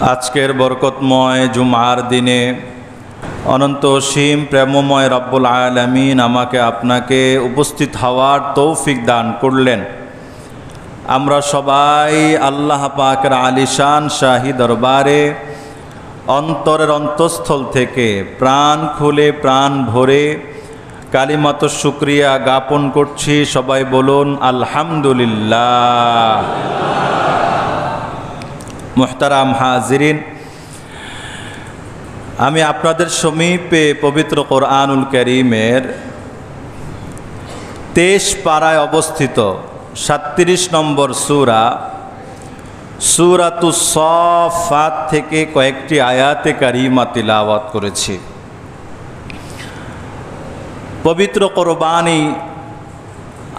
আজকের বরকতময় জুমার দিনে অনন্ত অসীম প্রেমময় রব্বুল আলামিন আমাকে আপনাকে উপস্থিত হওয়ার তৌফিক দান করলেন। আমরা সবাই আল্লাহ পাকের আলিশান শাহী দরবারে অন্তরের অন্তঃস্থল থেকে প্রাণ খুলে প্রাণ ভরে কালিমাত শুকরিয়া জ্ঞাপন করছি। সবাই বলুন আলহামদুলিল্লাহ। মুহতারাম হাজিরিন, আমি আপনাদের সমীপে পবিত্র কোরআনুল কারীমের 23 পারায় অবস্থিত 37 নম্বর সূরাতুস সাফাত থেকে কয়েকটি আয়াতে কারিমা তিলাওয়াত করেছি। পবিত্র কোরবানি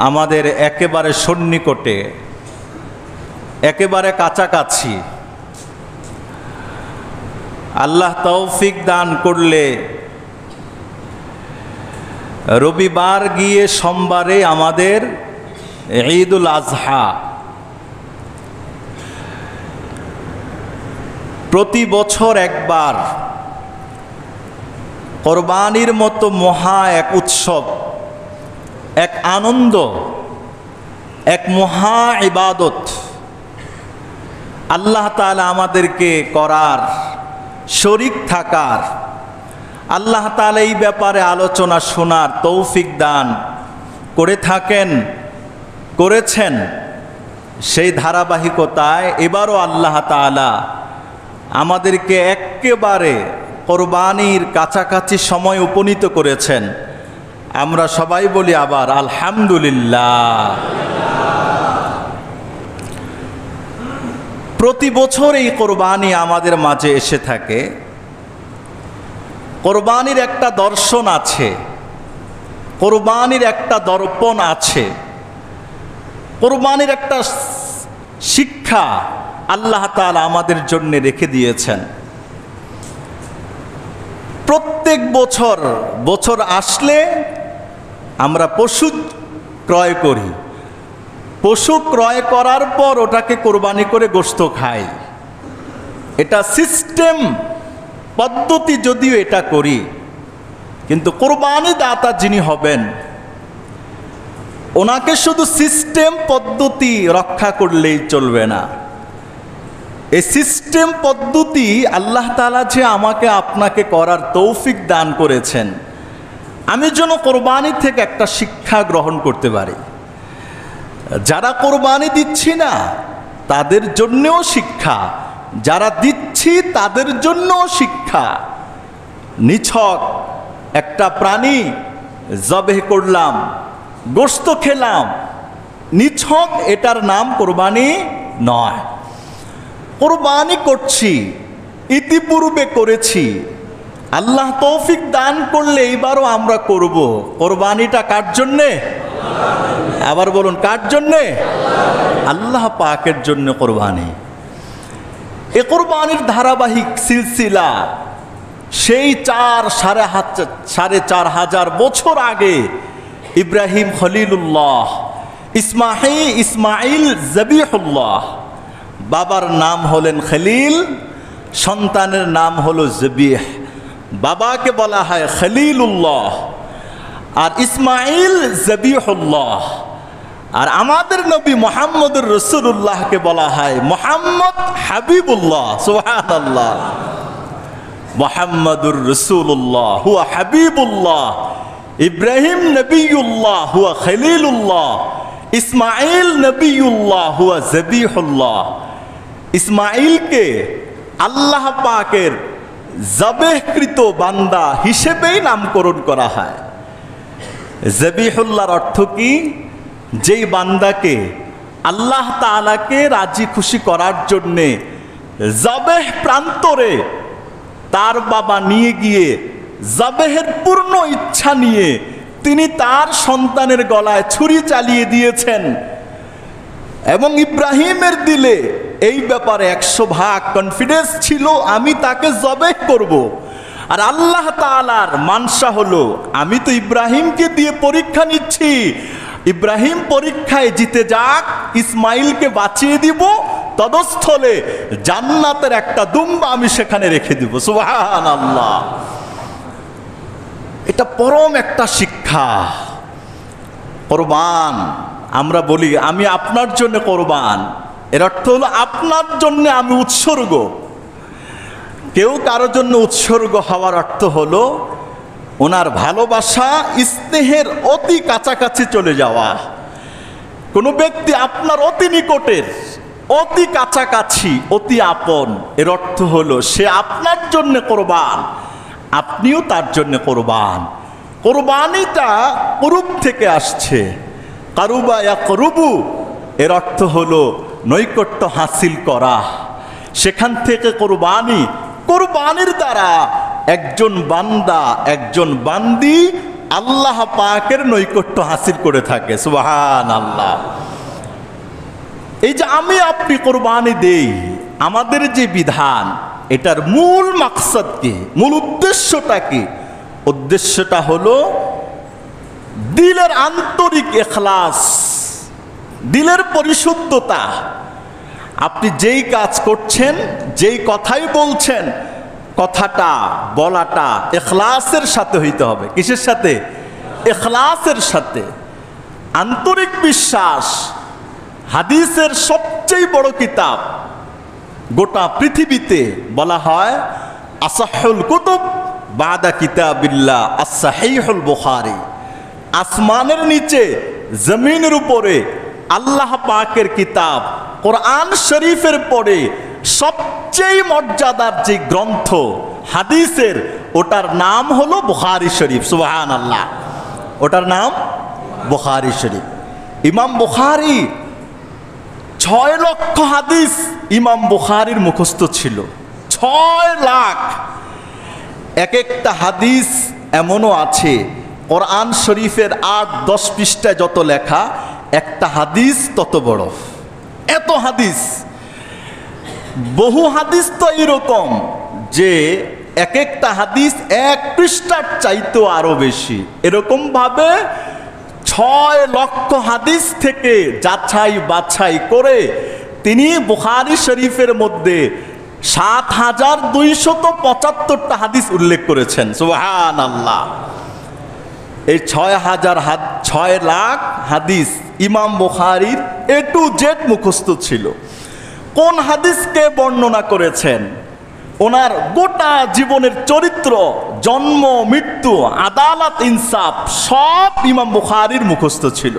আমাদের একেবারে সন্নিকটে, একেবারে কাছাকাছি। আল্লাহ তৌফিক দান করলে রবিবার গিয়ে সোমবারে আমাদের ঈদুল আজহা। প্রতি বছর একবার কোরবানির মতো মহা এক উৎসব, এক আনন্দ, এক মহা ইবাদত আল্লাহ তাআলা আমাদেরকে করার, শরীক থাকার, আল্লাহ তাআলা এই ব্যাপারে আলোচনা শোনার তৌফিক দান করে থাকেন, করেছেন। সেই ধারাবাহিকতায় এবারও আল্লাহ তাআলা আমাদেরকে একেবারে কোরবানির কাছাকাছি সময় উপনীত করেছেন। আমরা সবাই বলি আবার আলহামদুলিল্লাহ। প্রতি বছর এই কোরবানি আমাদের মাঝে এসে থাকে। কোরবানির একটা দর্শন আছে, কোরবানির একটা দর্পণ আছে, কোরবানির একটা শিক্ষা আল্লাহ তাআলা আমাদের জন্য রেখে দিয়েছেন। প্রত্যেক বছর আসলে আমরা পশু ক্রয় করি। পশু ক্রয় করার পর ওটাকে কোরবানি করে গোশত খাই। এটা সিস্টেম, পদ্ধতি, যদিও এটা করি, কিন্তু কোরবানি দাতা যিনি হবেন ওনাকে শুধু সিস্টেম পদ্ধতি রক্ষা করলেই চলবে না। এই সিস্টেম পদ্ধতি আল্লাহ তাআলা যে আমাকে আপনাকে করার তৌফিক দান করেছেন, আমি যেন কোরবানি থেকে একটা শিক্ষা গ্রহণ করতে পারি। যারা কোরবানি দিচ্ছি না তাদের জন্যও শিক্ষা, যারা দিচ্ছি তাদের জন্যও শিক্ষা। নিছক একটা প্রাণী জবেহ করলাম, গোশত খেলাম, নিছক এটার নাম কোরবানি নয়। কোরবানি করছি, ইতিপূর্বে করেছি, আল্লাহ তৌফিক দান করলে এইবারও আমরা করব। কোরবানিটা কার জন্যে? আবার বলুন, কার জন্যে? আল্লাহ পাকের জন্য কোরবানি। এ কোরবানির ধারাবাহিক সিলসিলা সেই 4,500 বছর আগে ইব্রাহিম খলিলুল্লাহ, ইসমাইল জবিহুল্লাহ, বাবার নাম হলেন খলিল, সন্তানের নাম হলো জবিহ। বাবাকে বলা হয় খলিলুল্লাহ আর ইসমাইল জবিহুল্লাহ, আর আমাদের নবী মুহাম্মদুর রাসূলুল্লাহকে বলা হয় মুহাম্মদ হাবিবুল্লাহ। সুবহানাল্লাহ। মুহাম্মদুর রাসূলুল্লাহ হুয়া হাবিবুল্লাহ, ইব্রাহিম নবিয়ুল্লাহ হুয়া খলিলুল্লাহ, ইসমাইল নবিয়ুল্লাহ হুয়া জবিহুল্লাহ। ইসমাইলকে আল্লাহ পাকের জবেহকৃত বান্দা হিসেবেই নামকরণ করা হয়। জবিহুল্লাহর অর্থ কি? যেই বান্দাকে আল্লাহ তাআলাকে রাজি খুশি করার জন্যে জবেহ প্রান্তরে তার বাবা নিয়ে গিয়ে জবেহের পূর্ণ ইচ্ছা নিয়ে তিনি তার সন্তানের গলায় ছুরি চালিয়ে দিয়েছেন, এবং ইব্রাহিমের দিলে এই ব্যাপারে 100% কনফিডেন্স ছিল, আমি তাকে জবেহ করব। আর আল্লাহ তাআলার মানসা হলো, আমি তো ইব্রাহিমকে দিয়ে পরীক্ষা নিচ্ছি, ইব্রাহিম পরীক্ষায় জিতে যাক, ইসমাইলকে বাঁচিয়ে দিব, তদস্থলে জান্নাতের একটা দুম্বা আমি সেখানে রেখে দিব। সুবহানাল্লাহ। এটা পরম একটা শিক্ষা। কোরবান আমরা বলি আমি আপনার জন্য কোরবান, এর অর্থ হলো আপনার জন্য আমি উৎসর্গ। কেউ কারোর জন্য উৎসর্গ হওয়ার অর্থ হলো ওনার ভালোবাসা স্নেহের অতি কাছাকাছি চলে যাওয়া। কোনো ব্যক্তি আপনার অতি নিকটের, অতি কাছাকাছি, অতি আপন, এর অর্থ হলো সে আপনার জন্য কোরবান, আপনিও তার জন্য কোরবান। কোরবানিটা কুরুব থেকে আসছে, কারুবা ইয়াকরুবু, এর অর্থ হলো নৈকট্য হাসিল করা। সেখান থেকে কোরবানি, কোরবানির দ্বারা একজন বান্দা, একজন বান্দি আল্লাহ পাকের নৈকট্য হাসিল করে থাকে। সুবহানাল্লাহ। এই যে আমি আপনি কোরবানি দেই, আমাদের যে বিধান, এটার মূল মাকসাদ কি, মূল উদ্দেশ্যটা কি? উদ্দেশ্যটা হলো দিলের আন্তরিক ইখলাস, দিলের পরিশুদ্ধতা। আপনি যেই কাজ করছেন, যেই কথাই বলছেন, কথাটা বলাটা ইখলাসের সাথে হইতে হবে। কিসের সাথে? ইখলাসের সাথে। আন্তরিক বিশ্বাস। হাদিসের সবচেয়ে বড় কিতাব গোটা পৃথিবীতে বলা হয় আসাহুল কুতুব বাদা কিতাবিল্লাহ as-সাহিহুল বুখারী। আসমানের নিচে, জমিনের উপরে আল্লাহ পাকের কিতাব কোরআন শরীফের পরে সবচেয়ে মর্যাদার যে গ্রন্থ হাদিসের, ওটার নাম হলো বুখারী শরীফ। সুবহানাল্লাহ। ওটার নাম বুখারী শরীফ। ইমাম বুখারী 6 লক্ষ হাদিস ইমাম বুখারীর মুখস্থ ছিল। 6 লাখ। এক একটা হাদিস এমনও আছে কোরআন শরীফের 8-10 পৃষ্ঠায় যত লেখা, একটা হাদিস তত বড়। এত হাদিস। বহু হাদিস তো এরকম যে এক একটা হাদিস 1 পৃষ্ঠার চাইতেও আরো বেশি। এরকম ভাবে 6 লক্ষ হাদিস থেকে যাচাই বাছাই করে তিনি বুখারী শরীফের মধ্যে ৭,২৭৫টা হাদিস উল্লেখ করেছেন। সুবহানাল্লাহ। এই 6 লাখ হাদিস ইমাম বুখারীর A to Z মুখস্থ ছিল। কোন হাদিসকে বর্ণনা করেছেন, ওনার গোটা জীবনের চরিত্র, জন্ম, মৃত্যু, আদালত, ইনসাফ সব ইমাম বুখারীর মুখস্থ ছিল।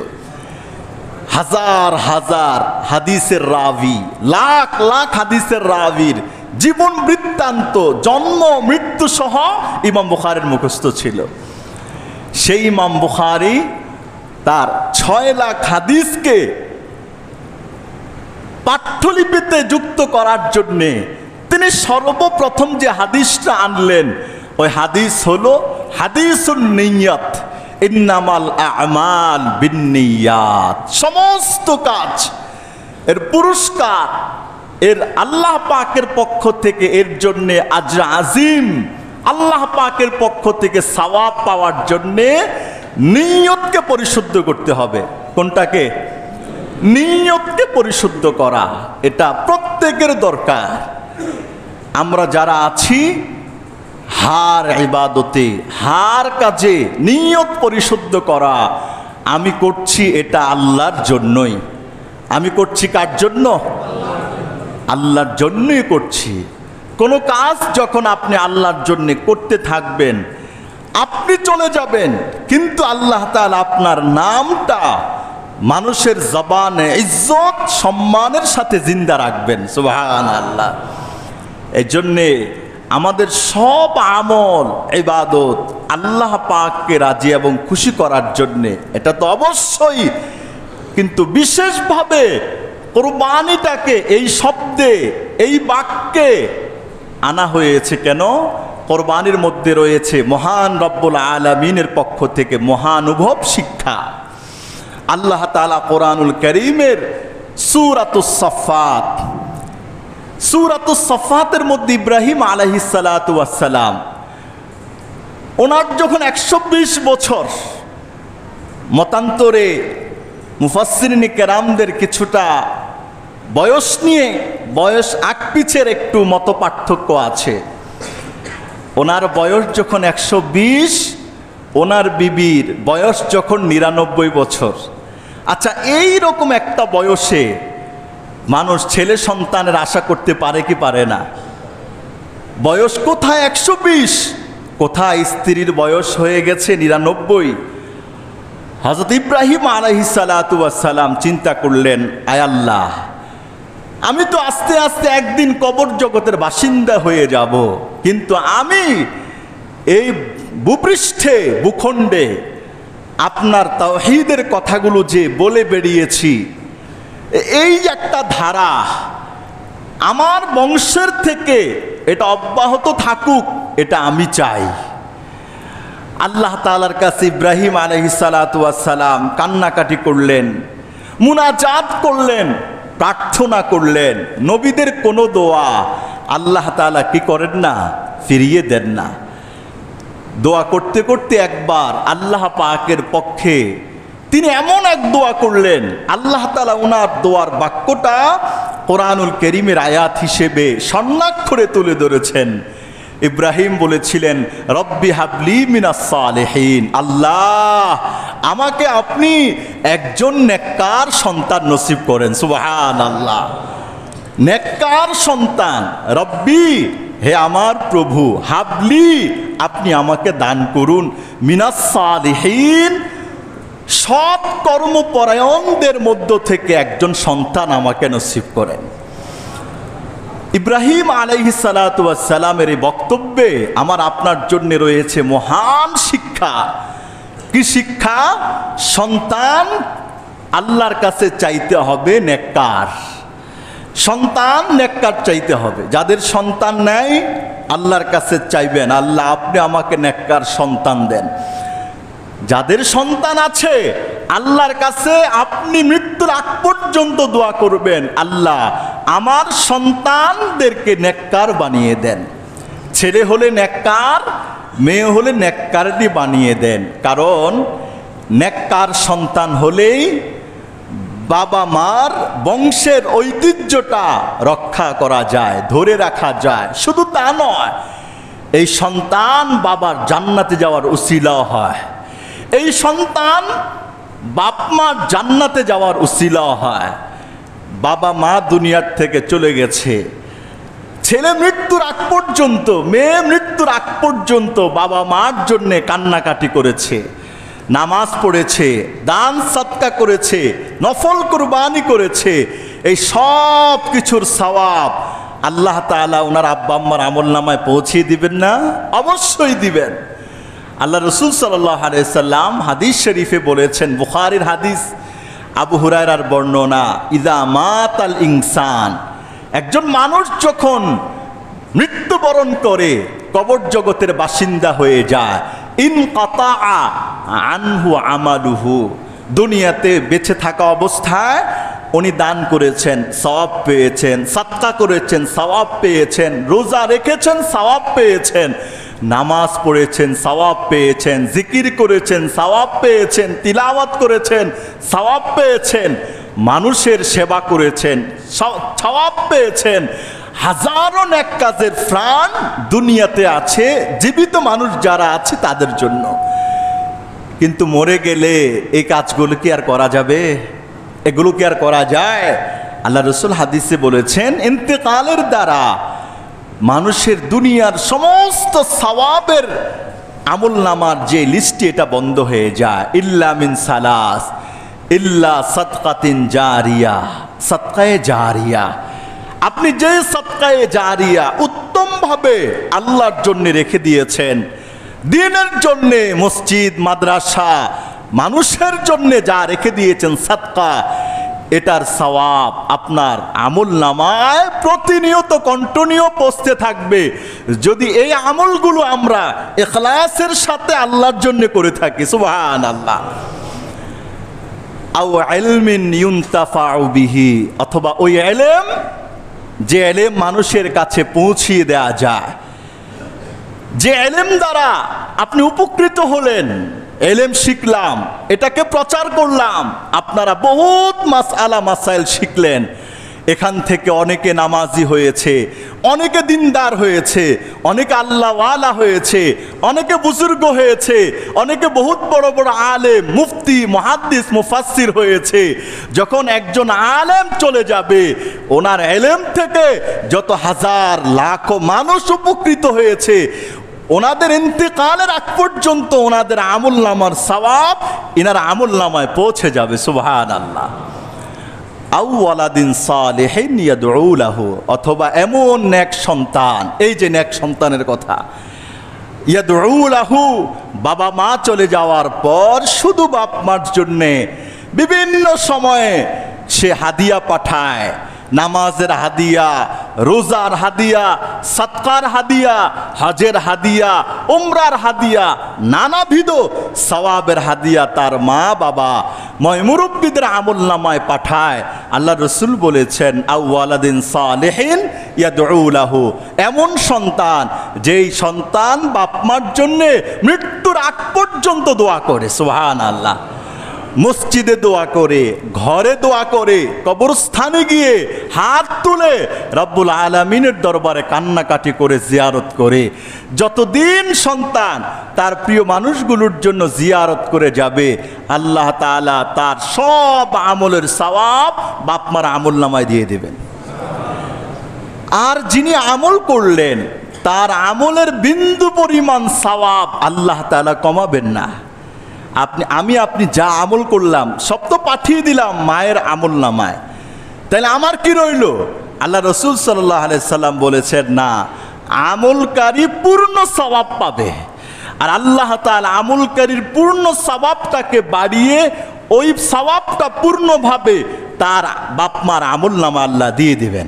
হাজার হাজার হাদিসের রাবি, লাখ লাখ হাদিসের রাবির জীবন বৃত্তান্ত, জন্ম, মৃত্যু সহ ইমাম বুখারীর মুখস্থ ছিল। সেই ইমাম বুখারী তার 6 লাখ হাদিসকে পাঠ্যলিপিতে যুক্ত করার জন্যে তিনি সর্বপ্রথম যে হাদিসটা আনলেন, ওই হাদিস হলো হাদিসুন নিয়ত। ইন্নামাল আমাল বিন্নিয়াত। সমস্ত কাজ এর পুরস্কার, এর আল্লাহ পাকের পক্ষ থেকে এর জন্যে আজর আজিম, আল্লাহ পাকের পক্ষ থেকে সওয়াব পাওয়ার জন্যে নিয়তকে পরিশুদ্ধ করতে হবে। কোনটাকে? নিয়তকে পরিশুদ্ধ করা। এটা প্রত্যেকের দরকার। আমরা যারা আছি, হার ইবাদতে, হার কাজে নিয়ত পরিশুদ্ধ করা। আমি করছি এটা আল্লাহর জন্যই। আমি করছি কার জন্য? আল্লাহর জন্যই করছি। কোনো কাজ যখন আপনি আল্লাহর জন্য করতে থাকবেন, আপনি চলে যাবেন, কিন্তু আল্লাহ তাআলা আপনার নামটা মানুষের জবানে ইজ্জত সম্মানের সাথে জিন্দা রাখবেন। সুবহানাল্লাহ। এই জন্যে আমাদের সব আমল ইবাদত আল্লাহ পাককে রাজি এবং খুশি করার জন্যে, এটা তো অবশ্যই, কিন্তু বিশেষভাবে কোরবানিটাকে এই শব্দে, এই বাক্যে আনা হয়েছে কেন? কোরবানির মধ্যে রয়েছে মহান রব্বুল আলামিনের পক্ষ থেকে মহানুভব শিক্ষা। আল্লাহ তাআলা কোরআনুল কারীমের সূরাতুস সাফফাত, সূরাতুস সাফফাতের মধ্যে ইব্রাহিম আলাইহিস সালাতু ওয়াস সালাম, ওনার যখন 120 বছর, মতান্তরে মুফাসসিরিন কেরামদের কিছুটা বয়স নিয়ে বয়স আগ পিছের একটু মত পার্থক্য আছে। ওনার বয়স যখন 120, ওনার বিবির বয়স যখন 99 বছর। আচ্ছা, এই রকম একটা বয়সে মানুষ ছেলে সন্তানের আশা করতে পারে কি পারে না? বয়স কোথায় 120, কোথায় স্ত্রীর বয়স হয়ে গেছে 99। হযরত ইব্রাহিম আলাইহিস সালাতু ওয়াস সালাম চিন্তা করলেন, আয় আল্লাহ, আমি তো আস্তে আস্তে একদিন কবর জগতের বাসিন্দা হয়ে যাব, কিন্তু আমি এই ভূপৃষ্ঠে ভূখণ্ডে আপনার তাওহীদের কথাগুলো যে বলে বেরিয়েছি, এই একটা ধারা আমার বংশের থেকে এটা অব্যাহত থাকুক, এটা আমি চাই। আল্লাহ তাআলার কাছে ইব্রাহিম আলাইহিস সালাতু ওয়াস সালাম কান্নাকাটি করলেন, মুনাজাত করলেন, প্রার্থনা করলেন। নবীদের কোনো দোয়া আল্লাহ তাআলা কি করেন না? ফিরিয়ে দেন না। দোয়া করতে করতে একবার আল্লাহ পাকের পক্ষে তিনি এমন এক দোয়া করলেন, আল্লাহ তাআলা ওনার দোয়ার বাক্যটা কোরআনুল কারীমের আয়াত হিসেবে স্বর্ণাক্ষরে তুলে ধরেছেন। ইব্রাহিম বলেছিলেন, রব্বি হাবলি মিনাস সালিহিন, আল্লাহ আমাকে আপনি একজন নেককার সন্তান নসিব করেন। সুবহানাল্লাহ, নেককার সন্তান। রব্বি, হে আমার প্রভু, হাবলি, আপনি আমাকে দান করুন, মিনাস সালিহিন, সৎ কর্মপরায়ণদের মধ্য থেকে একজন সন্তান আমাকে নসিব করেন। ইব্রাহিম আলাইহিস সালাতু ওয়াস সালামের এই বক্তব্যে আমার আপনার জন্য রয়েছে মহান শিক্ষা। কি শিক্ষা? সন্তান আল্লাহর কাছে চাইতে হবে নেককার, সন্তান নেককার চাইতে হবে। যাদের সন্তান নেই, আল্লাহর কাছে চাইবেন, আল্লাহ আপনি আমাকে নেককার সন্তান দেন। যাদের সন্তান আছে, আল্লাহর কাছে আপনি মৃত্যুর আগ পর্যন্ত দোয়া করবেন, আল্লাহ আমার সন্তানদেরকে নেককার বানিয়ে দেন। ছেলে হলে নেককার, মেয়ে হলে নেককারই বানিয়ে দেন। কারণ নেককার সন্তান হলেই বাবা মার বংশের ঐতিহ্যটা রক্ষা করা যায়, ধরে রাখা যায়। শুধু তা নয়, এই সন্তান বাবার জান্নাতে যাওয়ার উসিলা হয়, এই সন্তান বাপ মার জান্নাতে যাওয়ার উসিলা হয়। বাবা মা দুনিয়ার থেকে চলে গেছে, ছেলে মৃত্যুর আগ পর্যন্ত, মেয়ে মৃত্যুর আগ পর্যন্ত বাবা মার জন্যে কান্নাকাটি করেছে, নামাজ পড়েছে, দান সদকা করেছে, নফল কুরবানি করেছে। এই সব কিছুর সওয়াব আল্লাহ তাআলা ওনার আব্বা আম্মার আমলনামায় পৌঁছিয়ে দিবেন না? অবশ্যই দিবেন। আল্লাহ রাসূল সাল্লাল্লাহু আলাইহি সাল্লাম হাদিস শরীফে বলেছেন, বুখারীর হাদিস, আবু হুরায়রার বর্ণনা, ইযা মাতাল ইনসান, একজন মানুষ যখন মৃত্যুবরণ করে কবর জগতের বাসিন্দা হয়ে যায়, ইনকাতা আনহু আমালুহু, দুনিয়াতে বেঁচে থাকা অবস্থায় উনি দান করেছেন, সওয়াব পেয়েছেন, সাদকা করেছেন, সওয়াব পেয়েছেন, রোজা রেখেছেন, সওয়াব পেয়েছেন, নামাজ পড়েছেন, সওয়াব পেয়েছেন, জিকির করেছেন, সওয়াব পেয়েছেন, তিলাওয়াত করেছেন, সওয়াব পেয়েছেন, মানুষের সেবা করেছেন, সওয়াব পেয়েছেন। হাজারো নেক কাজের প্রাণ দুনিয়াতে আছে, জীবিত মানুষ যারা আছে তাদের জন্য। কিন্তু মরে গেলে এই কাজগুলো কি আর করা যাবে? এগুলো কি আর করা যায়? আল্লাহ রাসূল হাদিসে বলেছেন, ইন্তেকালের দ্বারা মানুষের দুনিয়ার সমস্ত সওয়াবের আমলনামার যে লিস্ট, এটা বন্ধ হয়ে যায়। ইল্লা মিন সালাস, ইল্লা সাদকাতিন জারিয়া, সাদকায়ে জারিয়া। আপনি যে সাদকায়ে জারিয়া উত্তমভাবে আল্লাহর জন্য রেখে দিয়েছেন, দ্বীনের জন্য, মসজিদ মাদ্রাসা মানুষের জন্য যা রেখে দিয়েছেন সাদকা, এটার সওয়াব আপনার আমলনামায় প্রতিনিয়ত কন্টিনিউ পৌঁছতে থাকবে, যদি এই আমলগুলো আমরা ইখলাসের সাথে আল্লাহর জন্য করে থাকি। সুবহানাল্লাহ। আও ইলমিন ইউনতাফাউ বিহি, অথবা ওই ইলম, যে ইলম মানুষের কাছে পৌঁছিয়ে দেয়া যায়, যে ইলম দ্বারা আপনি উপকৃত হলেন, ইলম শিখলাম, এটাকে প্রচার করলাম, আপনারা বহুত মাসআলা মাসাইল শিখলেন, এখান থেকে অনেকে নামাজি হয়েছে, অনেকে দিনদার হয়েছে, অনেকে আল্লাহওয়ালা হয়েছে, অনেকে বুজুর্গ হয়েছে, অনেকে বহুত বড় বড় আলেম, মুফতি, মুহাদ্দিস, মুফাসসির হয়েছে। যখন একজন আলেম চলে যাবে, ওনার ইলম থেকে যত হাজার লাখো মানুষ উপকৃত হয়েছে, ওনাদের ইন্তেকালের আগ পর্যন্ত ওনাদের আমলনামার সওয়াব ইনার আমলনামায় পৌঁছে যাবে। সুবহানাল্লাহ। আও ওয়ালাদিন সালিহিন ইয়াদউ লাহু, অথবা এমন নেক সন্তান, এই যে নেক সন্তানের কথা, ইয়াদউ লাহু, বাবা মা চলে যাওয়ার পর শুধু বাপ মার জন্যে বিভিন্ন সময়ে সে হাদিয়া পাঠায়, নামাজের হাদিয়া, রোজার হাদিয়া, সদকার হাদিয়া, হজের হাদিয়া, উমরার হাদিয়া, নানাবিধ সওয়াবের হাদিয়া তার মা বাবা মুরব্বিদের আমলনামায় পাঠায়। আল্লাহ রসুল বলেছেন, আও ওয়ালাদিন সালিহিন ইয়াদউ লাহু, এমন সন্তান যেই সন্তান বাপ মার জন্যে মৃত্যুর আগ পর্যন্ত দোয়া করে। সুবহানাল্লাহ। মসজিদে দোয়া করে, ঘরে দোয়া করে, কবরস্থানে গিয়ে হাত তুলে রব্বুল আলামিনের দরবারে কান্নাকাটি করে জিয়ারত করে। যতদিন সন্তান তার প্রিয় মানুষগুলোর জন্য জিয়ারত করে যাবে, আল্লাহ তাআলা তার সব আমলের সওয়াব বাপমার আমলনামায় দিয়ে দেবেন। আর যিনি আমল করলেন তার আমলের বিন্দু পরিমাণ সওয়াব আল্লাহ তাআলা কমাবেন না। আপনি যা আমল করলাম সব তো পাঠিয়ে দিলাম মায়ের আমলনামায়, তাহলে আমার কি রইল? আল্লাহ রসুল সাল্লাল্লাহু আলাইহি সাল্লাম বলেছেন, না, আমলকারী পূর্ণ সওয়াব পাবে। আর আল্লাহ তাআলা আমলকারীর পূর্ণ সওয়াবটাকে বাড়িয়ে ওই সওয়াবটা পূর্ণভাবে তার বাপমার আমলনামা আল্লাহ দিয়ে দিবেন।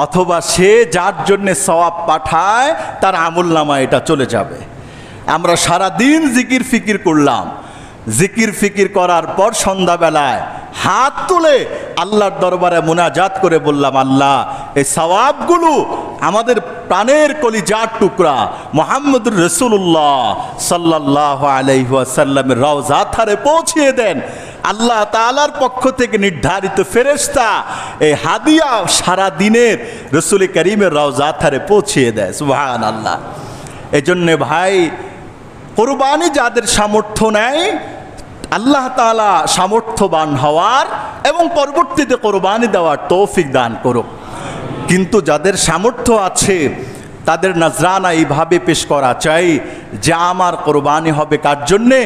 অথবা সে যার জন্যে সওয়াব পাঠায় তার আমলনামা এটা চলে যাবে। আমরা সারা দিন জিকির ফিকির করলাম, জিকির ফিকির করার পর সন্ধ্যাবেলায় হাত তুলে আল্লাহর দরবারে মুনাজাত করে বললাম, আল্লাহ এই সওয়াবগুলো আমাদের প্রাণের কলিজার টুকরা মুহাম্মদুর রাসূলুল্লাহ সাল্লাল্লাহু আলাইহি ওয়াসাল্লামের রওজা ধারে পৌঁছিয়ে দেন। আল্লাহ তাআলার পক্ষ থেকে নির্ধারিত ফেরেশতা এই হাদিয়া সারা দিনের রাসূল করিমের রওজা ধারে পৌঁছিয়ে দেয়। সুবহানাল্লাহ। এজন্য ভাই, কুরবানি যাদের সামর্থ্য নেয়, আল্লাহ তাআলা সামর্থ্যবান হওয়ার এবং পরবর্তীতে কোরবানি দেওয়ার তৌফিক দান করুক। কিন্তু যাদের সামর্থ্য আছে তাদের নজরানা এইভাবে পেশ করা চাই যে আমার কোরবানি হবে কার জন্যে?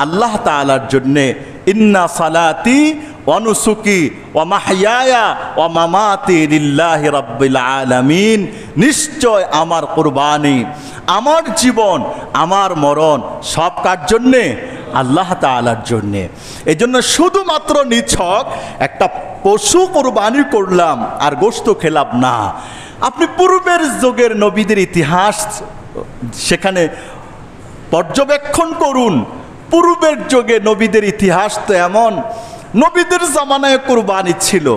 আল্লাহ তাআলার জন্যে। ইন্না সালাতি ওয়া নুসুকি ওয়া মাহইয়ায়া ওয়া মামাতি লিল্লাহি রাব্বিল আলামিন, নিশ্চয় আমার কোরবানি, আমার জীবন, আমার মরণ সব কার জন্যে? আল্লাহ তাআলার জন্যে। এই জন্য শুধুমাত্র নিছক একটা পশু কোরবানি করলাম আর গোশত খেলাম না। আপনি পূর্বের যুগের নবীদের ইতিহাস সেখানে পর্যবেক্ষণ করুন। পূর্বের যুগে নবীদের ইতিহাস তো এমন, নবীদের জামানায় কোরবানি ছিল,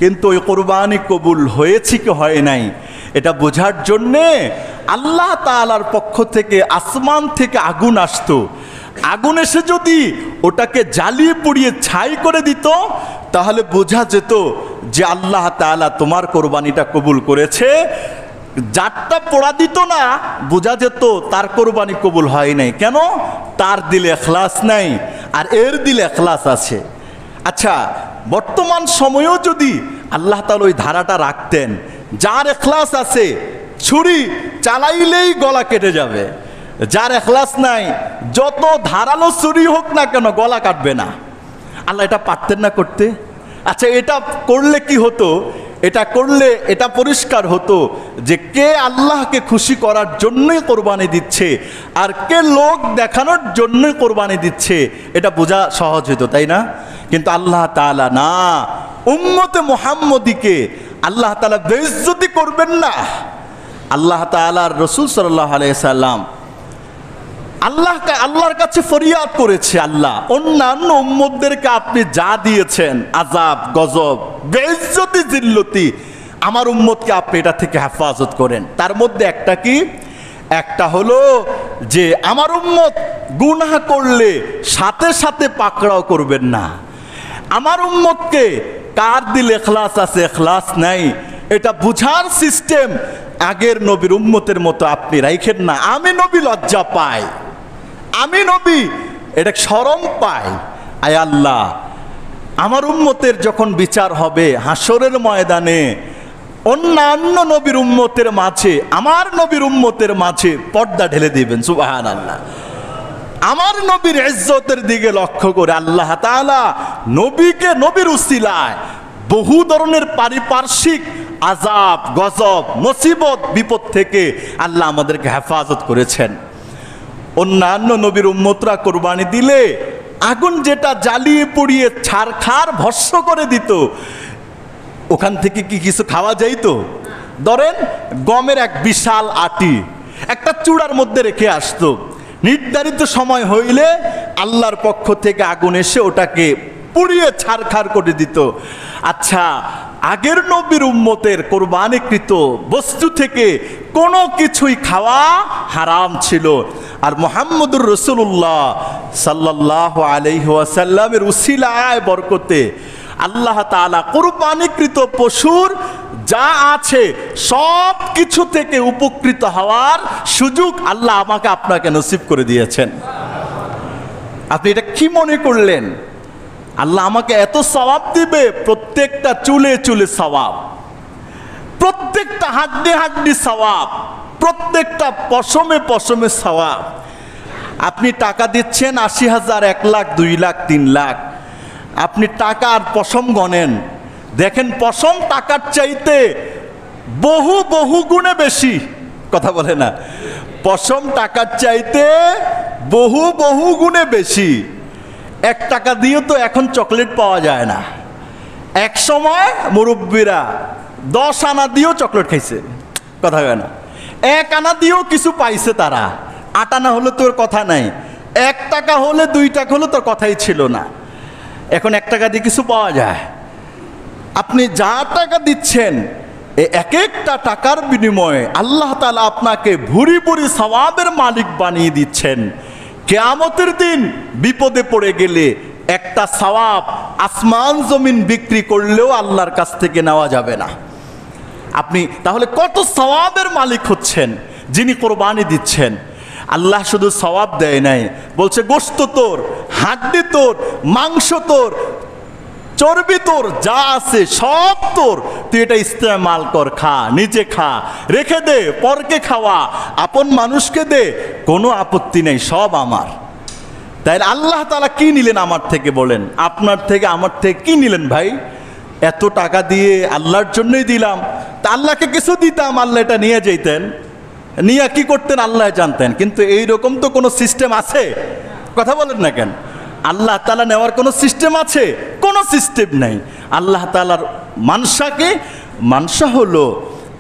কিন্তু ওই কোরবানি কবুল হয়েছে কি হয় নাই এটা বোঝার জন্যে আল্লাহ তাআলার পক্ষ থেকে আসমান থেকে আগুন আসতো। আগুন এসে যদি ওটাকে জ্বালিয়ে পুড়িয়ে ছাই করে দিত, তাহলে বোঝা যেত যে আল্লাহ তাআলা তোমার কোরবানিটা কবুল করেছে। যারটা পোড়া দিত না, বোঝা যেত তার কোরবানি কবুল হয় নাই। কেন? তার দিলে ইখলাস নাই, আর এর দিলে ইখলাস আছে। আচ্ছা, বর্তমান সময়েও যদি আল্লাহ তাআলা ওই ধারাটা রাখতেন, যার ইখলাস আছে ছুরি চালাইলেই গলা কেটে যাবে, যার ইখলাস নাই যত ধারালো ছুরি হোক না কেন গলা কাটবে না। আল্লাহ এটা পারতেন না করতে? আচ্ছা, এটা করলে কি হতো? এটা করলে এটা পরিষ্কার হতো যে কে আল্লাহকে খুশি করার জন্যই কোরবানি দিচ্ছে আর কে লোক দেখানোর জন্যই কোরবানি দিচ্ছে, এটা বোঝা সহজ হতো, তাই না? কিন্তু আল্লাহ তাআলা না, উম্মতে মুহাম্মদীকে আল্লাহ তাআলা বেইজ্জতি করবেন না। আল্লাহ তাআলার রাসূল সাল্লাল্লাহু আলাইহি সাল্লাম আল্লাহর কাছে ফরিয়াদ করেছে, আল্লাহ অন্যান্য উম্মতদেরকে আপনি যা দিয়েছেন আযাব, গজব, বেইজ্জতি, জিল্লতি, আমার উম্মতকে আপনি এটা থেকে হেফাজত করেন। তার মধ্যে একটা কি? একটা হলো যে আমার উম্মত গুনাহ করলে সাথে সাথে পাকড়াও করবেন না। আমার উম্মতকে কার দিলে এখলাস আছে এখলাস নাই এটা বুঝার সিস্টেম আগের নবীর উম্মতের মতো আপনি রাইখেন না। আমি নবী লজ্জা পাই, আমি নবী এটা শরম পাই। আয় আল্লাহ, আমার উম্মতের যখন বিচার হবে হাসরের ময়দানে অন্যান্য নবীর উম্মতের মাঝে আমার নবীর উম্মতের মাঝে পর্দা ঢেলে দিবেন সুবহানাল্লাহ। আমার নবীর ইজ্জতের দিকে লক্ষ্য করে আল্লাহ তাআলা নবীকে নবীর উসিলায় বহু ধরনের পারিপার্শ্বিক আযাব গজব মুসিবত বিপদ থেকে আল্লাহ আমাদেরকে হেফাজত করেছেন। অন্যান্য নবীর উম্মতরা কোরবানি দিলে আগুন যেটা জ্বালিয়ে পুড়িয়ে ছারখার ভস্ম করে দিত, ওখান থেকে কি কিছু খাওয়া যাইতো? ধরেন গমের এক বিশাল আটি একটা চূড়ার মধ্যে রেখে আসতো, নির্ধারিত সময় হইলে আল্লাহর পক্ষ থেকে আগুন এসে ওটাকে পুড়িয়ে ছারখার করে দিত। আচ্ছা, আগের নবীর উম্মতের কোরবানিকৃত বস্তু থেকে কোনো কিছুই খাওয়া হারাম ছিল। আর মুহাম্মদুর রাসূলুল্লাহ সাল্লাল্লাহু আলাইহি ওয়াসাল্লামের উসিলায় বরকতে আল্লাহ তাআলা কোরবানিকৃত পশুর যা আছে সব কিছু থেকে উপকৃত হওয়ার সুযোগ আল্লাহ আমাকে আপনাকে নসিব করে দিয়েছেন। আপনি এটা কি মনে করলেন আল্লাহ আমাকে এত সওয়াব দিবে? প্রত্যেকটা চুলে চুলে সওয়াব, প্রত্যেকটা হাড্ডি হাড্ডি সওয়াব, প্রত্যেকটা পশমে পশমে সওয়াব। আপনি টাকা দিচ্ছেন ৮০,০০০, ১ লাখ, ২ লাখ, ৩ লাখ, আপনি টাকা আর পশম গণেন, দেখেন পশম টাকার চাইতে বহু বহু গুণে বেশি। কথা বলে না? পশম টাকার চাইতে বহু বহু গুণে বেশি। ১ টাকা দিয়েও তো এখন চকলেট পাওয়া যায় না। এক সময় মুরব্বীরা ১০ আনা দিয়েও চকলেট খাইছে। কথা হয় না? ১ আনা দিয়েও কিছু পাইছে তারা। ৮ আনা হলে তোর কথা নাই, ১ টাকা হলে ২ টাকা হলে তোর কথাই ছিল না। এখন ১ টাকা দিয়ে কিছু পাওয়া যায়। আপনি যা টাকা দিচ্ছেন এক একটা টাকার বিনিময়ে আল্লাহ তাআলা আপনাকে ভুরি ভুরি সওয়াবের মালিক বানিয়ে দিচ্ছেন। কিয়ামতের দিন বিপদে পড়ে গেলে একটা সওয়াব আসমান জমিন বিক্রি করলেও আল্লাহর কাছ থেকে নেওয়া যাবে না। আপনি তাহলে কত সওয়াবের মালিক হচ্ছেন যিনি কোরবানি দিচ্ছেন। আল্লাহ শুধু সওয়াব দেয় নাই, বলছে গোশত তোর, হাড্ডি তোর, মাংস তোর, চর্বি তোর, যা আছে সব তোর, তুই এটা ইস্তেমাল কর, খা, নিজে খা, রেখে দে, পরকে খাওয়া, আপন মানুষকে দে, কোনো আপত্তি নেই, সব আমার। তাই আল্লাহ তাআলা কি নিলেন আমার থেকে বলেন? আপনার থেকে আমার থেকে কি নিলেন ভাই? এত টাকা দিয়ে আল্লাহর জন্যই দিলাম, তা আল্লাহকে কিছু দিতাম, আল্লাহ এটা নিয়ে যেতেন, নিয়ে কি করতেন আল্লাহ জানতেন। কিন্তু এইরকম তো কোনো সিস্টেম আছে? কথা বলেন না কেন? আল্লাহ তাআলা নেওয়ার কোনো সিস্টেম আছে? কোনো সিস্টেম নাই। আল্লাহ তাআলার মানসাকে, মানসা হলো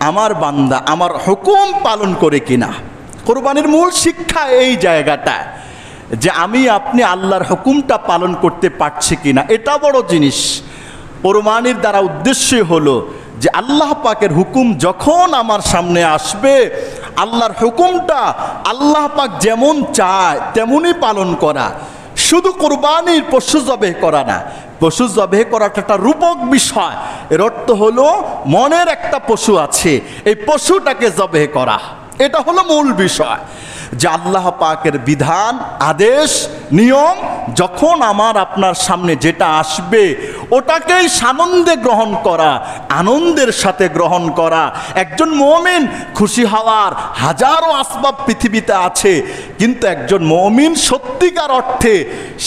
আমার বান্দা আমার হুকুম পালন করে কিনা। কোরবানির মূল শিক্ষা এই জায়গাটা যে আমি আপনি আল্লাহর হুকুমটা পালন করতে পারছি কিনা, এটা বড় জিনিস। কোরবানির দ্বারা উদ্দেশ্য হলো যে আল্লাহ পাকের হুকুম যখন আমার সামনে আসবে, আল্লাহর হুকুমটা আল্লাহ পাক যেমন চায় তেমনই পালন করা। শুধু কোরবানির পশু জবেহ করা না, পশু জবেহ করাটা একটা রূপক বিষয়। এর অর্থ হলো মনের একটা পশু আছে, এই পশুটাকে জবেহ করা, এটা হলো মূল বিষয়। যে আল্লাহ পাকের বিধান, আদেশ, নিয়ম যখন আমার আপনার সামনে যেটা আসবে ওটাকেই সানন্দে গ্রহণ করা, আনন্দের সাথে গ্রহণ করা। একজন মুমিন খুশি হওয়ার হাজারো আসবাব পৃথিবীতে আছে, কিন্তু একজন মুমিন সত্যিকার অর্থে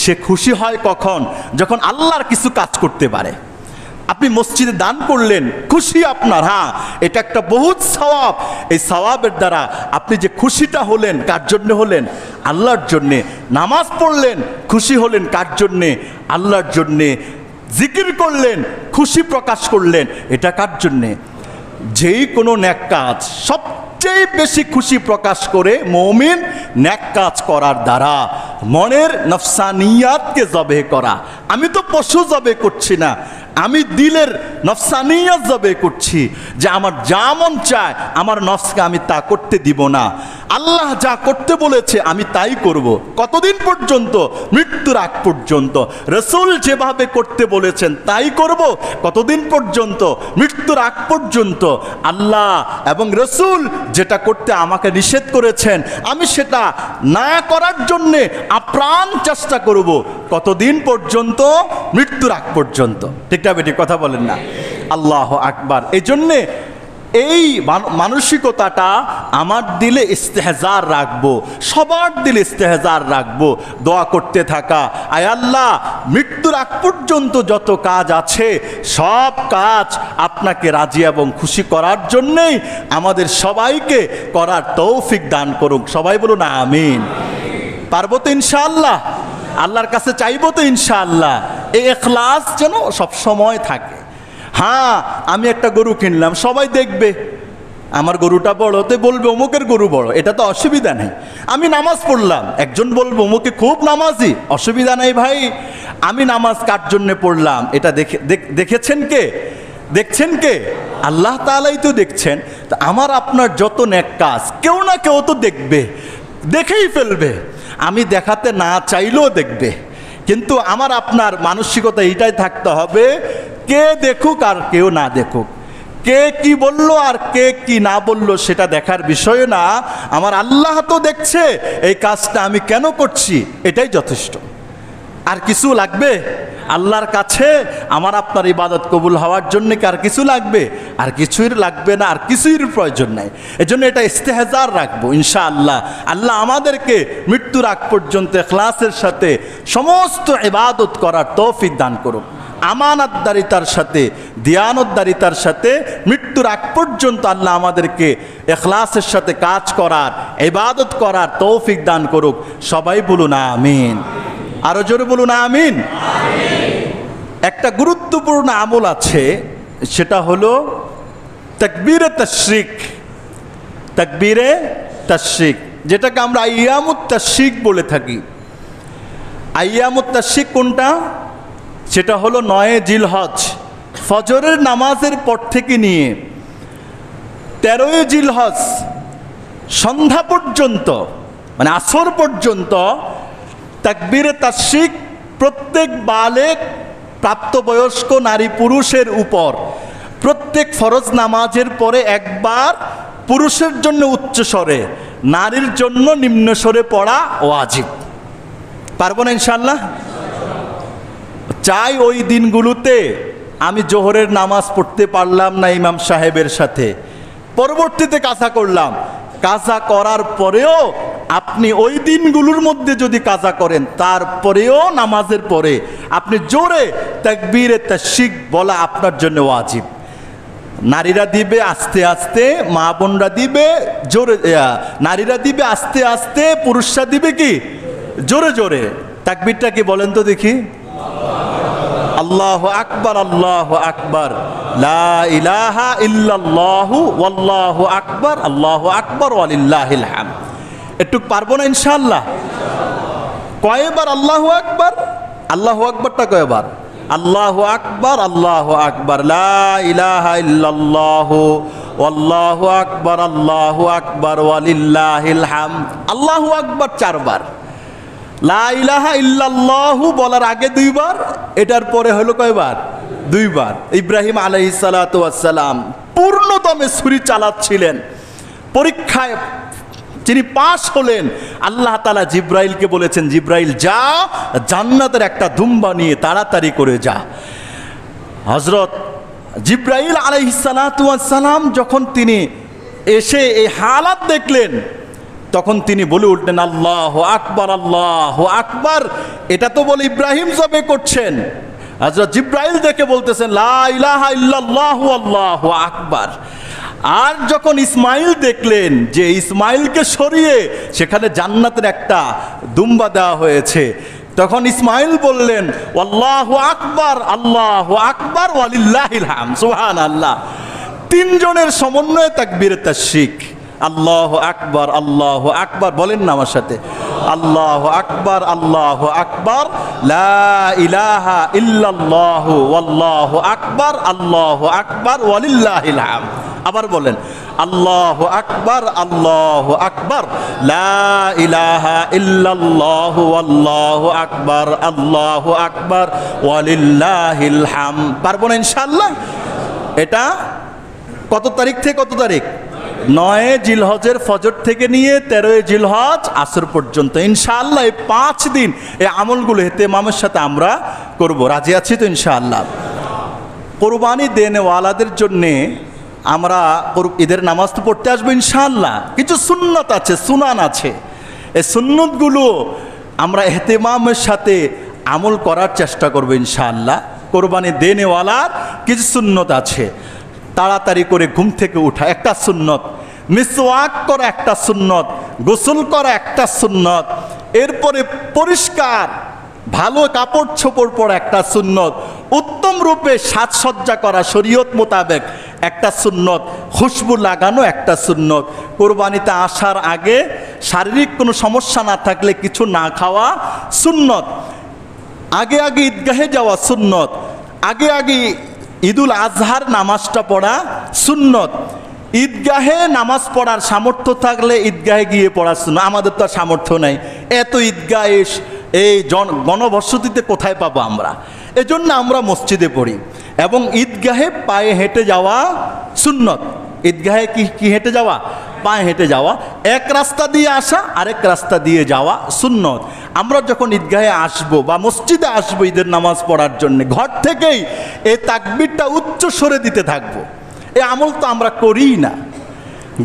সে খুশি হয় কখন? যখন আল্লাহর কিছু কাজ করতে পারে। আপনি মসজিদে দান করলেন, খুশি আপনার, হ্যাঁ এটা একটা বহুত সওয়াব। এই সওয়াবের দ্বারা আপনি যে খুশিটা হলেন, কার জন্য হলেন? আল্লাহর জন্যে। নামাজ পড়লেন, খুশি হলেন, কার জন্যে? আল্লাহর জন্যে। জিকির করলেন, খুশি প্রকাশ করলেন, এটা কার জন্যে? যেই কোনো নেক কাজ সবচেয়ে বেশি খুশি প্রকাশ করে মুমিন নেক কাজ করার দ্বারা মনের নফসানিয়াতকে জবেহ করা। আমি তো পশু জবেহ করছি না, আমি দিলের নফসানিয়াত জবেহ করছি, যে আমার যা মন চায় আমার নফসকে আমি তা করতে দিব না। আল্লাহ যা করতে বলেছে আমি তাই করব। কতদিন পর্যন্ত? মৃত্যুর আগ পর্যন্ত। রাসূল যেভাবে করতে বলেছেন তাই করব। কতদিন পর্যন্ত? মৃত্যুর আগ পর্যন্ত। আল্লাহ এবং রাসূল যেটা করতে আমাকে নিষেধ করেছেন আমি সেটা না করার জন্যে আপ্রাণ চেষ্টা করব। কতদিন পর্যন্ত? মৃত্যুর আগ পর্যন্ত। ঠিক না বেটি? কথা বলেন না? আল্লাহু আকবার। এই জন্যে এই মানসিকতাটা আমার দিলে ইস্তেহজার রাখবো, সবার দিলে ইস্তেহজার রাখবো, দোয়া করতে থাকা, আয় আল্লাহ মৃত্যুর আগ পর্যন্ত যত কাজ আছে সব কাজ আপনাকে রাজি এবং খুশি করার জন্যেই আমাদের সবাইকে করার তৌফিক দান করুক। সবাই বলুন আমিন। পারবো তো ইনশাআল্লাহ? আল্লাহর কাছে চাইবো তো ইনশাআল্লাহ? এই ইখলাস যেন সব সময় থাকে। হ্যাঁ, আমি একটা গরু কিনলাম, সবাই দেখবে আমার গরুটা বড়, তো বলবে অমুকের গরু বড়, এটা তো অসুবিধা নেই। আমি নামাজ পড়লাম, একজন বলবো অমুকে খুব নামাজি, অসুবিধা নেই ভাই। আমি নামাজ কার জন্য পড়লাম এটা দেখেছেন কে? দেখছেন কে? আল্লাহ তাআলাই তো দেখছেন। তো আমার আপনার যত নেক কাজ কেউ না কেউ তো দেখবে, দেখেই ফেলবে। আমি দেখাতে না চাইলেও দেখবে। কিন্তু আমার আপনার মানসিকতা এইটাই থাকতে হবে, কে দেখুক আর কেউ না দেখুক, কে কি বলল আর কে কি না বলল সেটা দেখার বিষয় না। আমার আল্লাহ তো দেখছে, এই কাজটা আমি কেন করছি এটাই যথেষ্ট। আর কিছু লাগবে? আল্লাহর কাছে আমার আপনার ইবাদত কবুল হওয়ার জন্য কি আর কিছু লাগবে? আর কিছুই লাগবে না, আর কিছুই প্রয়োজন নাই। এজন্য এটা ইস্তেহজার রাখবো ইনশাআল্লাহ। আল্লাহ আমাদেরকে মৃত্যুর আগ পর্যন্ত ইখলাসের সাথে সমস্ত ইবাদত করার তৌফিক দান করুক। আমানতদারিতার সাথে, দিয়ানতদারিতার সাথে মৃত্যুর আগ পর্যন্ত আল্লাহ আমাদেরকে ইখলাসের সাথে কাজ করার, ইবাদত করার তৌফিক দান করুক। সবাই বলুন আমিন। আরো জোরে বলুন আমিন। একটা গুরুত্বপূর্ণ আমল আছে, সেটা হলো তাকবীরে তাশরিক। তাকবীরে তাশরিক, যেটাকে আমরা আইয়ামুত তাশরিক বলে থাকি। আইয়ামুত তাশরিক কোনটা? সেটা হলো 9 জিলহজ, ফজরের নামাজের পর থেকে নিয়ে 13 জিলহজ সন্ধ্যা পর্যন্ত, মানে আসর পর্যন্ত তাকবীরে তাশরিক প্রত্যেক বালেগ প্রাপ্তবয়স্ক নারী পুরুষের উপর প্রত্যেক ফরজ নামাজের পরে একবার পুরুষের জন্য উচ্চ স্বরে, নারীর জন্য নিম্ন স্বরে পড়া ওয়াজিব। পারবো না ইনশাআল্লাহ? চাই ওই দিনগুলোতে আমি জোহরের নামাজ পড়তে পারলাম না ইমাম সাহেবের সাথে, পরবর্তীতে কাজা করলাম, কাজা করার পরেও আপনি ওই দিনগুলোর মধ্যে যদি কাজা করেন তারপরেও নামাজের পরে আপনি জোরে তাকবীরে তাশরিক বলা আপনার জন্য ওয়াজিব। নারীরা দিবে আস্তে আস্তে, মা বোনরা দিবে জোরে, নারীরা দিবে আস্তে আস্তে, পুরুষরা দিবে কি জোরে জোরে। তাকবীরটা কি বলেন তো দেখি? আল্লাহু আকবার, আল্লাহু আকবার, লা ইলাহা ইল্লাল্লাহু ওয়াল্লাহু আকবার, আল্লাহু আকবার ওয়ালিল্লাহিল হামদ। একটু পারবো না ইনশাআল্লাহ? কয়বার আল্লাহু আকবার? আল্লাহু আকবারটা কয়বার? আল্লাহু আকবার, আল্লাহু আকবার, লা ইলাহা ইল্লাল্লাহু ওয়াল্লাহু আকবার, আল্লাহু আকবার ওয়ালিল্লাহিল হামদ। আল্লাহু আকবার 4 বার। লা ইলাহা ইল্লাল্লাহু বলার আগে 2 বার, এটার পরে হলো কয়বার? 2 বার। ইব্রাহিম আলাইহিস সালাতু ওয়াস সালাম পূর্ণদমে ছুরি চালাচ্ছিলেন, পরীক্ষায় যিনি পাশ হলেন, আল্লাহ তাআলা জিব্রাইলকে বলেছেন, জিব্রাইল যা জান্নাতের একটা দুম্বা নিয়ে তাড়াতাড়ি করে যা। হযরত জিব্রাইল আলাইহিস সালাতু ওয়াস সালাম যখন তিনি এসে এই হালাত দেখলেন, তখন তিনি বলে উঠলেন আল্লাহু আকবার, আল্লাহু আকবার। এটা তো বলে ইব্রাহিম জবে করছেন। হযরত জিব্রাইল দেখে বলতেছেন লা ইলাহা ইল্লাল্লাহু আল্লাহু আকবার। আর যখন ইসমাইল দেখলেন যে ইসমাইলকে সরিয়ে সেখানে জান্নাতের একটা দুম্বা দেওয়া হয়েছে, তখন ইসমাইল বললেন আল্লাহু আকবার, আল্লাহু আকবার ওয়ালিল্লাহিল হামদ। সুবহানাল্লাহ। 3 জনের সমন্বয়ে তাকবীরে তাশরিক। আল্লাহু আকবার, আল্লাহু আকবার বলেন না আমার সাথে? আল্লাহু আকবার, আল্লাহু আকবার, লা ইলাহা ইল্লাল্লাহু ওয়াল্লাহু আকবার, আল্লাহু আকবার ওয়ালিল্লাহিল হামদ। আবার বলেন আল্লাহু আকবার, আল্লাহু আকবার, লা ইলাহা ইল্লাল্লাহু আল্লাহু আকবার, আল্লাহু আকবার, ওয়ালিল্লাহিল হামদ। পারবো না ইনশাআল্লাহ? এটা কত তারিখ থেকে কত তারিখ? 9 জিলহজের ফজর থেকে নিয়ে 13 জিলহজ আসর পর্যন্ত ইনশাআল্লাহ এই 5 দিন এই আমলগুলো ইহতেমামের সাথে আমরা করব। রাজি আছি তো ইনশাআল্লাহ? কোরবানি দেনেওয়ালাদের জন্যে আমরা ঈদের নামাজ তো পড়তে আসবো ইনশাআল্লাহ। কিছু সুন্নত আছে, সুনান আছে, এই সুন্নতগুলো আমরা ইহতেমামের সাথে আমল করার চেষ্টা করবো ইনশাআল্লাহ। কোরবানি দেনেওয়ালার কিছু সুন্নত আছে। তাড়াতাড়ি করে ঘুম থেকে ওঠা একটা সুন্নত, মিসওয়াক করা একটা সুন্নত, গোসল করা একটা সুন্নত, এরপরে পরিষ্কার ভালো কাপড় ছোপড় পরা একটা সুন্নত, উত্তম রূপে সাজসজ্জা করা শরীয়ত মোতাবেক একটা সুন্নত, খুশবু লাগানো একটা সুন্নত, কোরবানিতে আসার আগে শারীরিক কোনো সমস্যা না থাকলে কিছু না খাওয়া সুন্নত, আগে আগে ঈদগাহে যাওয়া সুন্নত, আগে আগে ঈদুল আজহার নামাজটা পড়া সুন্নত। ঈদগাহে নামাজ পড়ার সামর্থ্য থাকলে ঈদগাহে গিয়ে পড়া সুন্নত। আমাদের তো আর সামর্থ্য নাই, এত ঈদগাহ এই গণবসতিতে কোথায় পাবো আমরা? এজন্য আমরা মসজিদে পড়ি। এবং ঈদগাহে পায়ে হেঁটে যাওয়া সুন্নত। ঈদগাহে কি হেঁটে যাওয়া? পায়ে হেঁটে যাওয়া। এক রাস্তা দিয়ে আসা, আরেক রাস্তা দিয়ে যাওয়া সুন্নত। আমরা যখন ঈদগাহে আসবো বা মসজিদে আসবো ঈদের নামাজ পড়ার জন্য, ঘর থেকেই এই তাকবীরটা উচ্চ স্বরে দিতে থাকবো। এই আমল তো আমরা করিই না।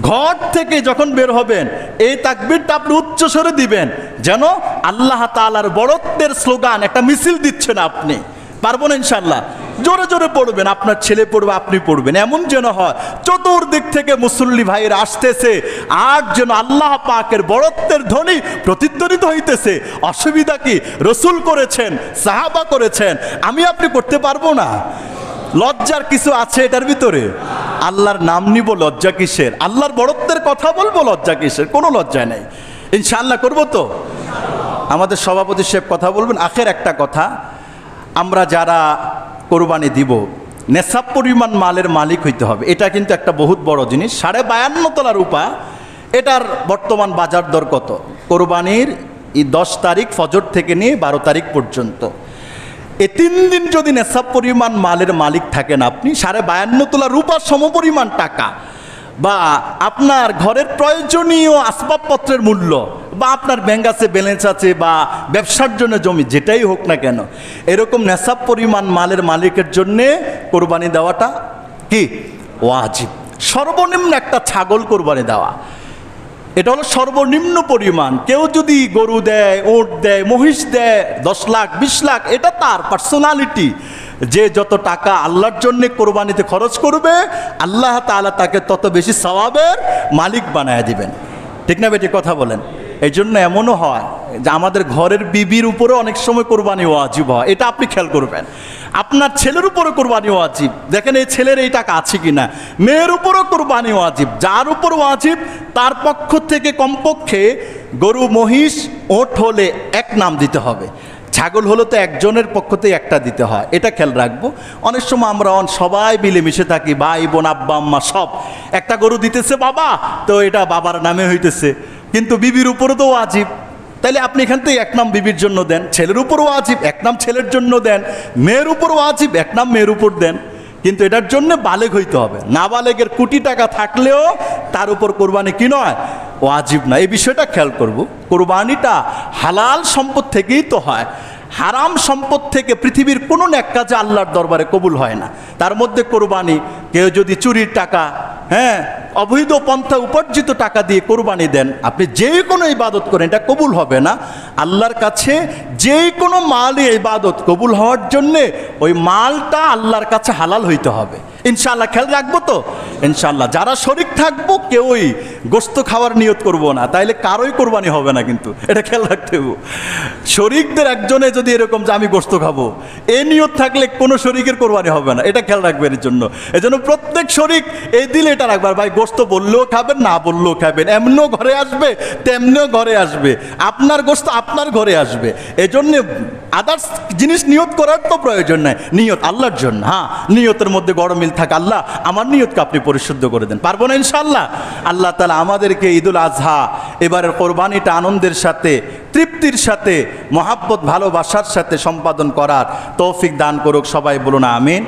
ঘর থেকে যখন বের হবেন এই তাকবীরটা আপনি উচ্চ স্বরে দিবেন, যেন আল্লাহ তাআলার বড়ত্বের স্লোগান, একটা মিছিল দিচ্ছেন আপনি। পারবো না ইনশাআল্লাহ? জোরে জোরে পড়বেন, আপনার ছেলে পড়বে, আপনি পড়বেন, এমন যেন হয় চতুর্দিক থেকে মুসল্লি ভাইয়েরা আসতেছে আর যেন আল্লাহ পাকের বড়ত্বের ধ্বনি প্রতিধ্বনিত হইতেছে। অসুবিধা কি? রসুল করেছেন, সাহাবা করেছেন, আমি আপনি করতে পারবো না? লজ্জার কিছু আছে এটার ভিতরে? আল্লাহর নাম নিব, লজ্জা কিসের? আল্লাহর বড়ত্বের কথা বলবো, লজ্জা কিসের? কোনো লজ্জা নেই। ইনশাআল্লাহ করবো তো? আমাদের সভাপতি সাহেব কথা বলবেন। আখের একটা কথা, আমরা যারা কোরবানি দিব নেশাব পরিমাণ মালের মালিক হইতে হবে। এটা কিন্তু একটা বহুত বড় জিনিস। 52.5 তলা রূপা, এটার বর্তমান বাজার দর কত? কোরবানির 10 তারিখ ফজর থেকে নিয়ে 12 তারিখ পর্যন্ত এই 3 দিন যদি নেশাব পরিমাণ মালের মালিক থাকেন আপনি, 52.5 তোলা রূপার সমপরিমাণ টাকা, বা আপনার ঘরের প্রয়োজনীয় আসবাবপত্রের মূল্য, বা আপনার ব্যাংক আছে, ব্যালেন্স আছে, বা ব্যবসার জন্য জমি, যেটাই হোক না কেন, এরকম নেশাব পরিমাণ মালের মালিকের জন্যে কোরবানি দেওয়াটা কি? ওয়াজিব। সর্বনিম্ন একটা ছাগল কোরবানি দেওয়া, এটা হলো সর্বনিম্ন পরিমাণ। কেউ যদি গরু দেয়, ওট দেয়, মহিষ দেয় 10 লাখ 20 লাখ, এটা তার পার্সোনালিটি। যে যত টাকা আল্লাহর জন্য কোরবানিতে খরচ করবে, আল্লাহ তাআলা তাকে তত বেশি সওয়াবের মালিক বানায় দিবেন। ঠিক না বেটি? কথা বলেন। এই জন্য এমনও হয় যে আমাদের ঘরের বিবির উপরে অনেক সময় কোরবানি ওয়াজিব হয়, এটা আপনি খেয়াল করবেন। আপনার ছেলের উপরে কোরবানি ওয়াজিব, দেখেন এই ছেলের এই টাকা আছে কিনা। মেয়ের উপরও কোরবানি ওয়াজিব। যার উপর ওয়াজিব তার পক্ষ থেকে কমপক্ষে গরু, মহিষ, ওট হলে 1 নাম দিতে হবে। ছাগল হলো তো একজনের পক্ষ থেকে একটা দিতে হয়, এটা খেয়াল রাখবো। অনেক সময় আমরা সবাই মিলেমিশে থাকি, ভাই বোন, আব্বা আম্মা সব, একটা গরু দিতেছে বাবা, তো এটা বাবার নামে হইতেছে, কিন্তু বিবির উপরও তো ওয়াজিব। তাইলে আপনি এখান থেকে 1 নাম বিবির জন্য দেন, ছেলের উপর ওয়াজিব 1 নাম ছেলের জন্য দেন, মেয়ের উপর ওয়াজিব 1 নাম মেয়ের উপর দেন। কিন্তু এটার জন্য বালেগ হইতে হবে। নাবালেগের কোটি টাকা থাকলেও তার উপর কোরবানি কি নয়? ওয়াজিব না। এই বিষয়টা খেয়াল করব। কোরবানিটা হালাল সম্পদ থেকেই তো হয়। হারাম সম্পদ থেকে পৃথিবীর কোনো নেক কাজে আল্লাহর দরবারে কবুল হয় না। তার মধ্যে কোরবানি, কেউ যদি চুরির টাকা, অবৈধ পন্থা উপার্জিত টাকা দিয়ে কোরবানি দেন, আপনি যে কোনো ইবাদত করেন, এটা কবুল হবে না আল্লাহর কাছে। যে কোনো মালই ইবাদত কবুল হওয়ার জন্যে ওই মালটা আল্লাহর কাছে হালাল হইতে হবে। ইনশাআল্লাহ খেয়াল রাখবো তো? ইনশাআল্লাহ যারা শরীক থাকবো কেউই গোস্ত খাওয়ার নিয়ত করব না, তাইলে কারোই কোরবানি হবে না। কিন্তু এটা খেয়াল রাখতে হবে। শরীকদের একজনে যদি এরকম যে আমি গোস্ত খাবো, এই নিয়ত থাকলে কোনো শরীকের কোরবানি হবে না, এটা খেয়াল রাখবেন। এর জন্য প্রত্যেক শরীক এই দিলে এটা রাখবার, ভাই গোস্ত বললেও খাবেন, না বললেও খাবেন, এমনও ঘরে আসবে তেমনিও ঘরে আসবে, আপনার গোস্ত আপনার ঘরে আসবে। এজন্য আদার্স জিনিস নিয়ত করার তো প্রয়োজন নাই, নিয়ত আল্লাহর জন্য। হ্যাঁ, নিয়তের মধ্যে গড়মিল থাকে, আল্লাহ আমার নিয়তকে আপনি পরিশুদ্ধ করে দেন, পারবো না ইনশাআল্লাহ। আল্লাহ তাআলা আমাদেরকে ঈদুল আজহা এবারের কোরবানিটা আনন্দের সাথে, তৃপ্তির সাথে, মহাব্বত ভালোবাসার সাথে সম্পাদন করার তৌফিক দান করুক। সবাই বলুন আমিন।